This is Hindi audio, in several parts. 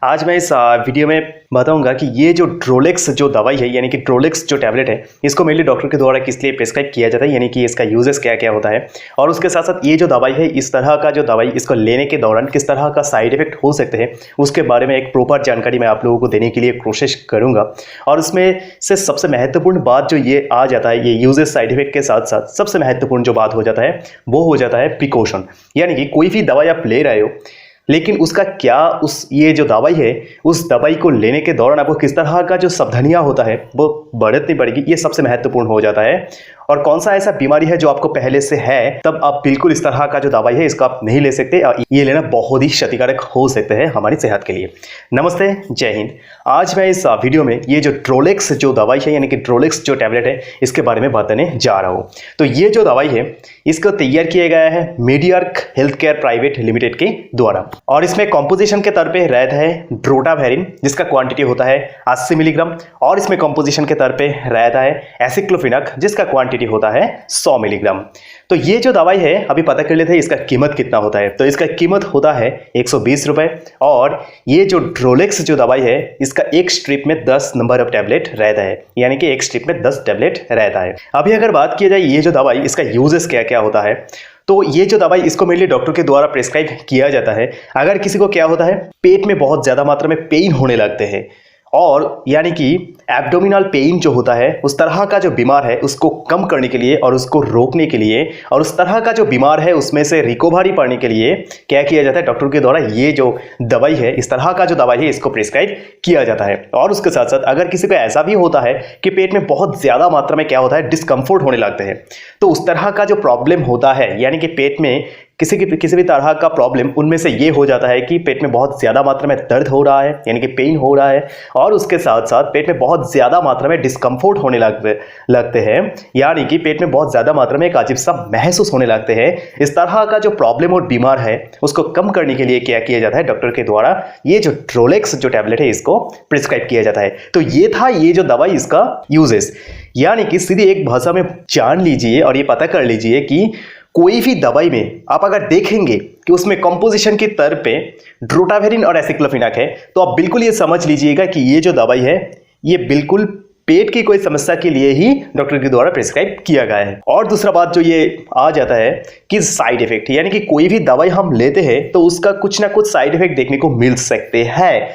आज मैं इस वीडियो में बताऊंगा कि ये जो ड्रोलेक्स जो दवाई है यानी कि ड्रोलेक्स जो टैबलेट है इसको मेनली डॉक्टर के द्वारा किस लिए प्रिस्क्राइब किया जाता है, यानी कि इसका यूजेस क्या क्या होता है और उसके साथ साथ ये जो दवाई है इस तरह का जो दवाई इसको लेने के दौरान किस तरह का साइड इफेक्ट हो सकते हैं उसके बारे में एक प्रॉपर जानकारी मैं आप लोगों को देने के लिए कोशिश करूंगा। और उसमें से सबसे महत्वपूर्ण बात जो ये आ जाता है, ये यूजेस साइड इफेक्ट के साथ साथ सबसे महत्वपूर्ण जो बात हो जाता है वो हो जाता है प्रिकॉशन। यानी कि कोई भी दवाई आप ले रहे हो लेकिन उसका क्या ये जो दवाई है उस दवाई को लेने के दौरान आपको किस तरह का जो सावधानियां होता है वो बरतनी पड़ेगी, ये सबसे महत्वपूर्ण हो जाता है। और कौन सा ऐसा बीमारी है जो आपको पहले से है तब आप बिल्कुल इस तरह का जो दवाई है इसको आप नहीं ले सकते, ये लेना बहुत ही क्षतिकारक हो सकते हैं हमारी सेहत के लिए। नमस्ते, जय हिंद। आज मैं इस वीडियो में ये जो ड्रोलेक्स जो दवाई है यानी कि ड्रोलेक्स जो टैबलेट है इसके बारे में बताने जा रहा हूँ। तो ये जो दवाई है इसको तैयार किया गया है मेडियार्क हेल्थ केयर प्राइवेट लिमिटेड के द्वारा और इसमें कॉम्पोजिशन के तौर पे रहता है ड्रोटावेरिन जिसका क्वांटिटी होता है 80 मिलीग्राम और इसमें कॉम्पोजिशन के तौर पे रहता है एसिक्लोफिनक जिसका क्वांटिटी होता है 100 मिलीग्राम। तो ये जो दवाई है अभी पता कर लेते हैं इसका कीमत कितना होता है। तो इसका कीमत होता है 120 रुपए और ये जो ड्रोलेक्स जो दवाई है इसका एक स्ट्रिप में 10 नंबर ऑफ टैबलेट रहता है, यानी कि एक स्ट्रिप में 10 टैबलेट रहता है। अभी अगर बात की जाए ये जो दवाई इसका यूजेस क्या क्या होता है, तो ये जो दवाई इसको मेनली डॉक्टर के द्वारा प्रिस्क्राइब किया जाता है अगर किसी को क्या होता है पेट में बहुत ज्यादा मात्रा में पेन होने लगते हैं और यानी कि एब्डोमिनल पेन जो होता है उस तरह का जो बीमार है उसको कम करने के लिए और उसको रोकने के लिए और उस तरह का जो बीमार है उसमें से रिकवरी पाने के लिए क्या किया जाता है डॉक्टर के द्वारा ये जो दवाई है इस तरह का जो दवाई है इसको प्रिस्क्राइब किया जाता है। और उसके साथ साथ अगर किसी को ऐसा भी होता है कि पेट में बहुत ज्यादा मात्रा में क्या होता है डिस्कम्फर्ट होने लगते हैं, तो उस तरह का जो प्रॉब्लम होता है यानी कि पेट में किसी भी तरह का प्रॉब्लम उनमें से ये हो जाता है कि पेट में बहुत ज़्यादा मात्रा में दर्द हो रहा है यानी कि पेन हो रहा है और उसके साथ साथ पेट में बहुत ज़्यादा मात्रा में डिस्कम्फर्ट होने लगते हैं, यानी कि पेट में बहुत ज़्यादा मात्रा में एक अजीब सा महसूस होने लगते हैं। इस तरह का जो प्रॉब्लम और बीमार है उसको कम करने के लिए क्या किया जाता है डॉक्टर के द्वारा ये जो ड्रोलेक्स जो टैबलेट है इसको प्रिस्क्राइब किया जाता है। तो ये था ये जो दवाई इसका यूजेस, यानी कि सीधी एक भाषा में जान लीजिए और ये पता कर लीजिए कि कोई भी दवाई में आप अगर देखेंगे कि उसमें कंपोजिशन के तौर पे ड्रोटावेरिन और एसिक्लोफिनक है तो आप बिल्कुल ये समझ लीजिएगा कि ये जो दवाई है ये बिल्कुल पेट की कोई समस्या के लिए ही डॉक्टर के द्वारा प्रिस्क्राइब किया गया है। और दूसरा बात जो ये आ जाता है कि साइड इफेक्ट, यानी कि कोई भी दवाई हम लेते हैं तो उसका कुछ ना कुछ साइड इफेक्ट देखने को मिल सकते हैं।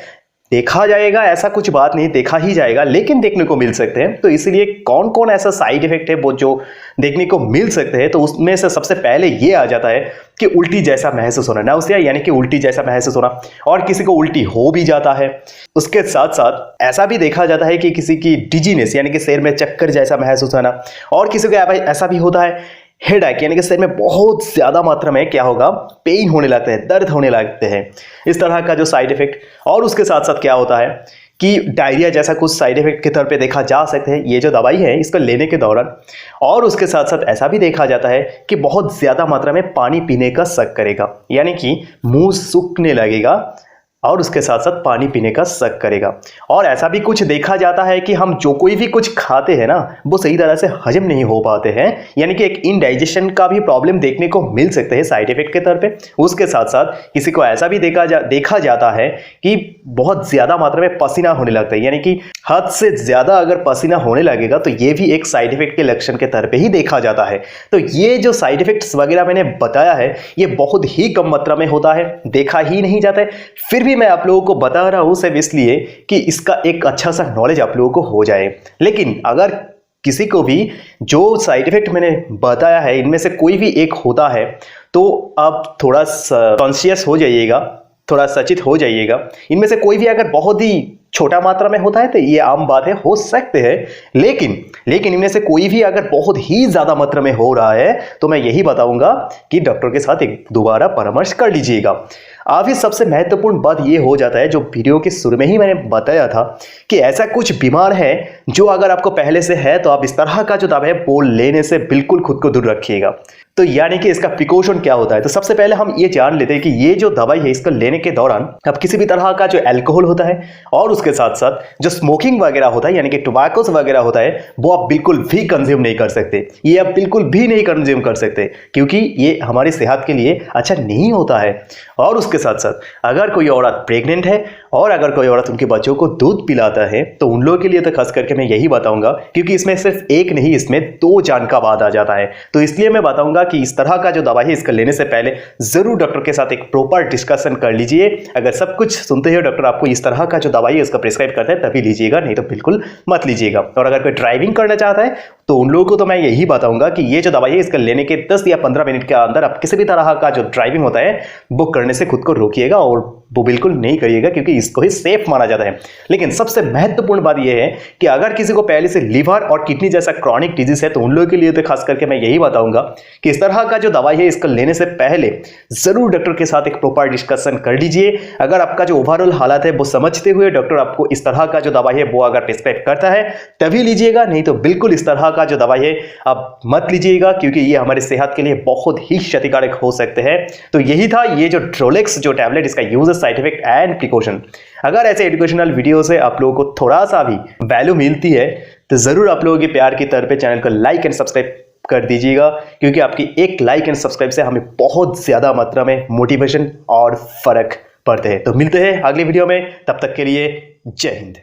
देखा जाएगा ऐसा कुछ बात नहीं, देखा ही जाएगा लेकिन देखने को मिल सकते हैं। तो इसलिए कौन कौन ऐसा साइड इफेक्ट है वो जो देखने को मिल सकते हैं, तो उसमें से सबसे पहले ये आ जाता है कि उल्टी जैसा महसूस होना, नाउसिया यानी कि उल्टी जैसा महसूस होना और किसी को उल्टी हो भी जाता है। उसके साथ साथ ऐसा भी देखा जाता है कि किसी की डिजीनेस यानी कि सिर में चक्कर जैसा महसूस होना और किसी को ऐसा भी होता है हेडेक यानी कि सिर में बहुत ज्यादा मात्रा में क्या होगा पेन होने लगते हैं, दर्द होने लगते हैं, इस तरह का जो साइड इफेक्ट। और उसके साथ साथ क्या होता है कि डायरिया जैसा कुछ साइड इफेक्ट के तौर पे देखा जा सकते हैं ये जो दवाई है इसको लेने के दौरान। और उसके साथ साथ ऐसा भी देखा जाता है कि बहुत ज्यादा मात्रा में पानी पीने का शक करेगा, यानी कि मुंह सूखने लगेगा और उसके साथ साथ पानी पीने का शक करेगा। और ऐसा भी कुछ देखा जाता है कि हम जो कोई भी कुछ खाते हैं ना वो सही तरह से हजम नहीं हो पाते हैं, यानी कि एक इनडाइजेशन का भी प्रॉब्लम देखने को मिल सकते हैं साइड इफेक्ट के तौर पे। उसके साथ साथ किसी को ऐसा भी देखा जाता है कि बहुत ज्यादा मात्रा में पसीना होने लगता है, यानी कि हद से ज्यादा अगर पसीना होने लगेगा तो ये भी एक साइड इफेक्ट के लक्षण के तौर पे ही देखा जाता है। तो ये जो साइड इफेक्ट्स वगैरह मैंने बताया है ये बहुत ही कम मात्रा में होता है, देखा ही नहीं जाता है, फिर भी मैं आप लोगों को बता रहा हूं सिर्फ इसलिए कि इसका एक अच्छा सा नॉलेज आप लोगों को हो जाए। लेकिन अगर किसी को भी जो साइड इफेक्ट मैंने बताया है इनमें से कोई भी एक होता है तो आप थोड़ा कॉन्शियस हो जाइएगा, थोड़ा सचेत हो जाइएगा। इनमें से कोई भी अगर बहुत ही छोटा मात्रा में होता है तो ये आम बात है, हो सकते हैं, लेकिन इनमें से कोई भी अगर बहुत ही ज्यादा मात्रा में हो रहा है तो मैं यही बताऊंगा कि डॉक्टर के साथ एक दोबारा परामर्श कर लीजिएगा। अभी सबसे महत्वपूर्ण बात ये हो जाता है जो वीडियो के शुरू में ही मैंने बताया था कि ऐसा कुछ बीमार है जो अगर आपको पहले से है तो आप इस तरह का जो दवा है वो लेने से बिल्कुल खुद को दूर रखिएगा। तो यानी कि इसका प्रिकॉशन क्या होता है। तो सबसे पहले हम ये जान लेते हैं कि ये जो दवाई है इसको लेने के दौरान अब किसी भी तरह का जो अल्कोहल होता है और उसके साथ साथ जो स्मोकिंग वगैरह होता है यानी कि टोबैकोस वगैरह होता है वो आप बिल्कुल भी कंज्यूम नहीं कर सकते। ये आप बिल्कुल भी नहीं कंज्यूम कर सकते क्योंकि ये हमारी सेहत के लिए अच्छा नहीं होता है। और उसके साथ साथ अगर कोई औरत प्रेग्नेंट है और अगर कोई औरत उनके बच्चों को दूध पिलाता है तो उन लोगों के लिए तो खास करके मैं यही बताऊंगा, क्योंकि इसमें सिर्फ एक नहीं इसमें 2 जान का बाद आ जाता है। तो इसलिए मैं बताऊंगा कि इस तरह का जो दवाई है इसका लेने से पहले जरूर डॉक्टर के साथ एक प्रॉपर डिस्कशन कर लीजिए। अगर सब कुछ सुनते हो डॉक्टर आपको इस तरह का जो दवाई है उसका प्रिस्क्राइब करता है तभी लीजिएगा, नहीं तो बिल्कुल मत लीजिएगा। और अगर कोई ड्राइविंग करना चाहता है तो उन लोगों को तो मैं यही बताऊंगा कि ये जो दवाई है इसका लेने के 10 या 15 मिनट के अंदर आप किसी भी तरह का जो ड्राइविंग होता है वो करने से खुद को रोकिएगा और वो बिल्कुल नहीं करिएगा क्योंकि इसको ही सेफ माना जाता है। लेकिन सबसे महत्वपूर्ण बात यह है कि अगर किसी को पहले से लीवर और किडनी जैसा क्रॉनिक डिजीज है तो उन लोगों के लिए तो खास करके मैं यही बताऊंगा कि इस तरह का जो दवाई है इसको लेने से पहले जरूर डॉक्टर के साथ एक प्रॉपर डिस्कशन कर लीजिए। अगर आपका जो ओवरऑल हालत है वो समझते हुए डॉक्टर आपको इस तरह का जो दवाई है वो अगर प्रिस्क्राइब करता है तभी लीजिएगा, नहीं तो बिल्कुल इस तरह का जो दवाई है आप मत लीजिएगा क्योंकि ये हमारी सेहत के लिए बहुत ही क्षतिकारक हो सकते हैं। तो यही था ये जो ड्रोलेक्स जो टैबलेट, इसका uses, side effect and precaution. अगर ऐसे एजुकेशनल वीडियो से आप लोगों को थोड़ा सा भी वैल्यू मिलती है तो जरूर आप लोगों के प्यार की तरफ चैनल को लाइक एंड सब्सक्राइब कर दीजिएगा, क्योंकि आपकी एक लाइक एंड सब्सक्राइब से हमें बहुत ज्यादा मात्रा में मोटिवेशन और फर्क पड़ते हैं। तो मिलते हैं अगली वीडियो में, तब तक के लिए जय हिंद।